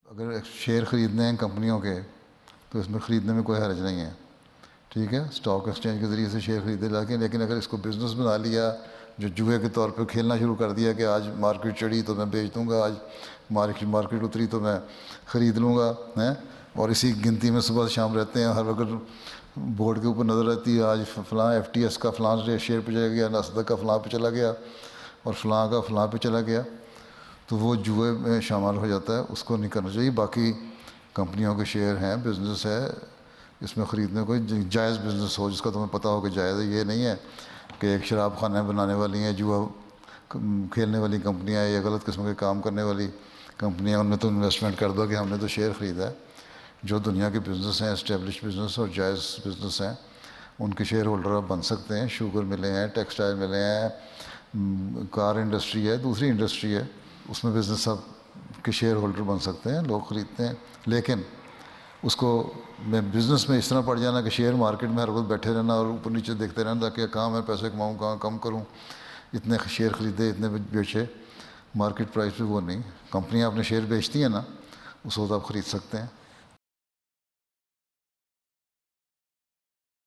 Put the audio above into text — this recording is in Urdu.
اگر شیئر خریدنے ہیں کمپنیوں کے تو اس میں خریدنے میں کوئی حرج نہیں ہے، ٹھیک ہے، اسٹاک ایکسچینج کے ذریعے سے شیئر خریدے لیکن اگر اس کو بزنس بنا لیا، جو جوئے کے طور پہ کھیلنا شروع کر دیا کہ آج مارکیٹ چڑھی تو میں بیچ دوں گا، آج مارکیٹ اتری تو میں خرید لوں گا، اور اسی گنتی میں صبح شام رہتے ہیں، ہر وقت بورڈ کے اوپر نظر رہتی ہے آج فلاں ایف ٹی ایس کا فلاں شیئر پہ چلا گیا، ناسدق کا فلاں پہ چلا گیا اور فلاں کا فلاں پہ چلا گیا، تو وہ جوئے میں شامل ہو جاتا ہے، اس کو نہیں کرنا چاہیے۔ باقی کمپنیوں کے شیئر ہیں، بزنس ہے، اس میں خریدنے کوئی جائز بزنس ہو جس کا تمہیں پتہ ہو کہ جائز ہے، یہ نہیں ہے کہ ایک شراب خانہ بنانے والی ہیں، جوا کھیلنے والی کمپنیاں یا غلط قسم کے کام کرنے والی کمپنیاں، ان میں تو انویسٹمنٹ کر دو کہ ہم نے تو شیئر خریدا ہے۔ جو دنیا کے بزنس ہیں، اسٹیبلش بزنس اور جائز بزنس ہیں، ان کے شیئر ہولڈر آپ بن سکتے ہیں۔ شوگر ملے ہیں، ٹیکسٹائل ملے ہیں، کار انڈسٹری ہے، دوسری انڈسٹری ہے، اس میں بزنس آپ کے شیئر ہولڈر بن سکتے ہیں، لوگ خریدتے ہیں۔ لیکن اس کو میں بزنس میں اس طرح پڑ جانا کہ شیئر مارکیٹ میں ہر وقت بیٹھے رہنا اور اوپر نیچے دیکھتے رہنا تاکہ کہاں میں پیسے کماؤں، کہاں کم کروں، اتنے شیئر خریدے اتنے بیچے، مارکیٹ پرائس پہ وہ نہیں۔ کمپنیاں اپنے شیئر بیچتی ہیں نا، اس وقت آپ خرید سکتے ہیں۔